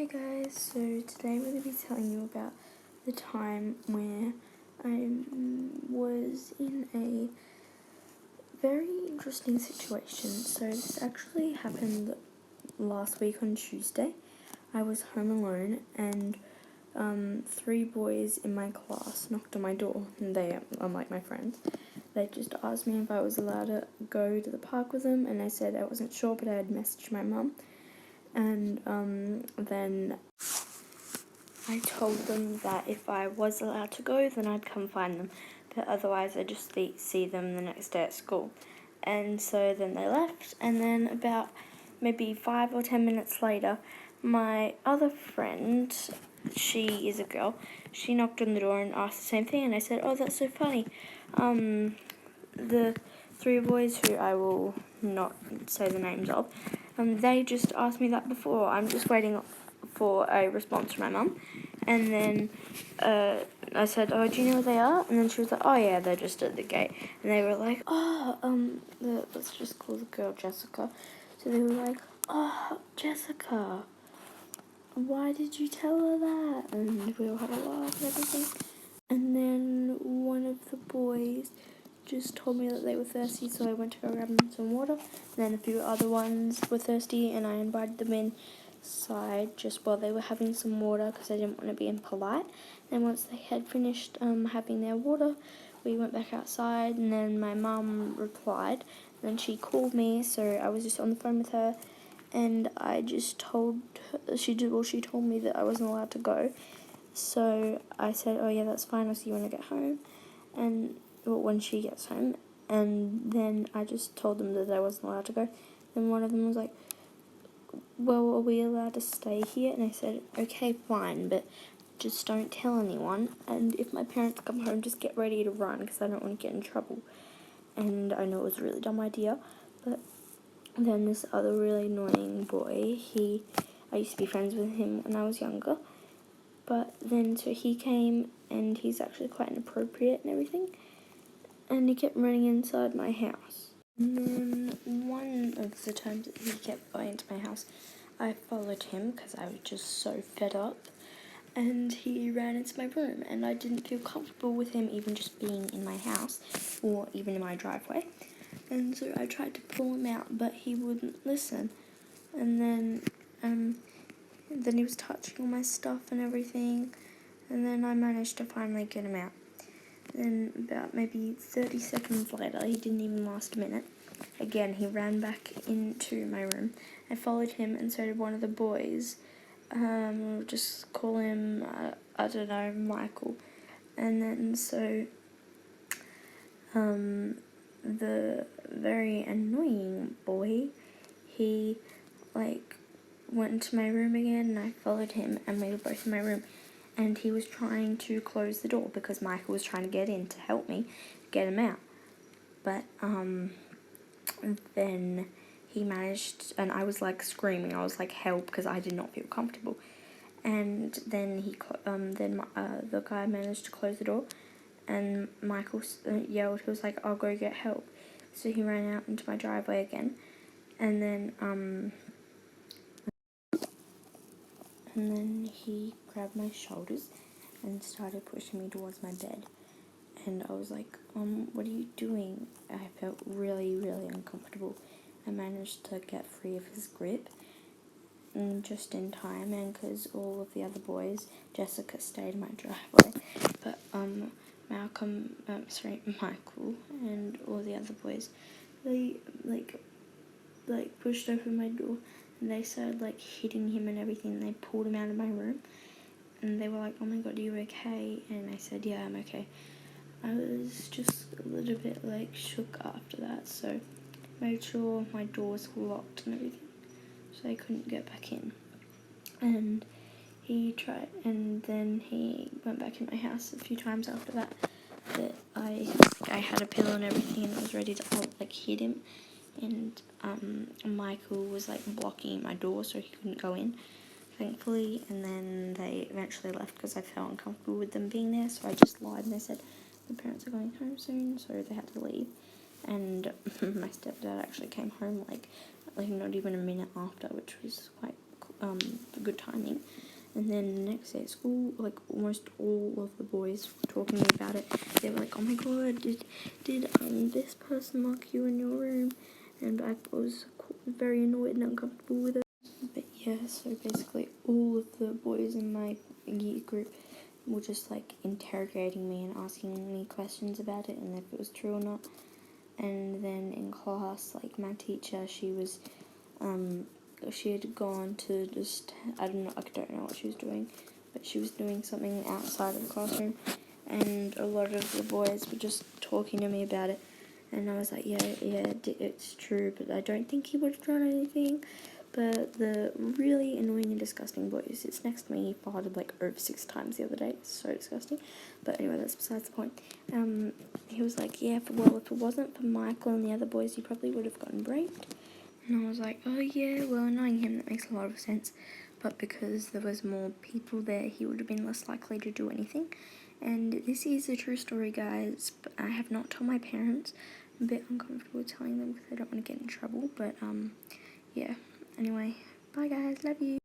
Hey guys, so today I'm going to be telling you about the time where I was in a very interesting situation. So this actually happened last week on Tuesday. I was home alone and three boys in my class knocked on my door, and they, unlike my friends, they just asked me if I was allowed to go to the park with them, and I said I wasn't sure, but I had messaged my mum. And then I told them that if I was allowed to go, then I'd come find them, but otherwise I'd just see them the next day at school. And so then they left, and then about maybe 5 or 10 minutes later, my other friend, she is a girl, she knocked on the door and asked the same thing, and I said, oh, that's so funny. The three boys who I will not say the names of, they just asked me that before. I'm just waiting for a response from my mum. And then I said, oh, do you know where they are? And then she was like, oh yeah, they're just at the gate. And they were like, let's just call the girl Jessica. So they were like, oh, Jessica, why did you tell her that? And we all had a laugh and everything. And then one of the boys just told me that they were thirsty, so I went to go grab them some water. And then a few other ones were thirsty, and I invited them inside just while they were having some water because I didn't want to be impolite. And once they had finished having their water, we went back outside, and then my mum replied. And then she called me, so I was just on the phone with her, and I just told her, she told me that I wasn't allowed to go. So I said, oh yeah, that's fine, I'll see you when I get home. And when she gets home. And then I just told them that I wasn't allowed to go. Then one of them was like, well, are we allowed to stay here? And I said, okay, fine, but just don't tell anyone. And if my parents come home, just get ready to run because I don't want to get in trouble. And I know it was a really dumb idea, but then this other really annoying boy, I used to be friends with him when I was younger. But then, so he came, and he's actually quite inappropriate and everything. And he kept running inside my house. And then one of the times that he kept going into my house, I followed him because I was just so fed up. And he ran into my room, and I didn't feel comfortable with him even just being in my house or even in my driveway. And so I tried to pull him out, but he wouldn't listen. And then he was touching all my stuff and everything, and then I managed to finally get him out. Then about maybe 30 seconds later, he didn't even last a minute, again he ran back into my room. I followed him, and so did one of the boys. We'll just call him, I don't know, Michael. And then so the very annoying boy, he went into my room again, and I followed him, and we were both in my room, and he was trying to close the door because Michael was trying to get in to help me get him out. But then he managed, and I was like screaming, I was like, help, because I did not feel comfortable. And then the guy managed to close the door, and Michael yelled, he was like, I'll go get help. So he ran out into my driveway again, and then he grabbed my shoulders and started pushing me towards my bed. And I was like, what are you doing? I felt really, really uncomfortable. I managed to get free of his grip just in time, and because all of the other boys, Jessica stayed in my driveway, but Michael and all the other boys, they pushed open my door, and they started hitting him and everything, and they pulled him out of my room, and they were like, oh my god, are you okay? And I said, yeah, I'm okay. I was just a little bit shook after that, so made sure my door was locked and everything, so I couldn't get back in. And then he went back in my house a few times after that. That I had a pillow and everything, and I was ready to hit him. And Michael was blocking my door so he couldn't go in, thankfully. And then they eventually left because I felt uncomfortable with them being there, so I just lied and I said my parents are going home soon, so they had to leave. And my stepdad actually came home not even a minute after, which was good timing. And then the next day at school, like almost all of the boys were talking to me about it. They were like, "Oh my god, did this person lock you in your room?" And I was very annoyed and uncomfortable with it. But yeah, so basically all of the boys in my year group were just like interrogating me and asking me questions about it and if it was true or not. And then in class, like my teacher, she had gone to just, I don't know what she was doing, but she was doing something outside of the classroom, and a lot of the boys were just talking to me about it, and I was like, yeah, it's true, but I don't think he would have done anything. But the really annoying and disgusting boy who sits next to me, he farted like over 6 times the other day. It's so disgusting. But anyway, that's besides the point. He was like, yeah, if it wasn't for Michael and the other boys, he probably would have gotten raped. And I was like, oh yeah, well, knowing him, that makes a lot of sense. But because there was more people there, he would have been less likely to do anything. And this is a true story, guys. But I have not told my parents. I'm a bit uncomfortable telling them because I don't want to get in trouble. But yeah. Anyway, bye guys. Love you.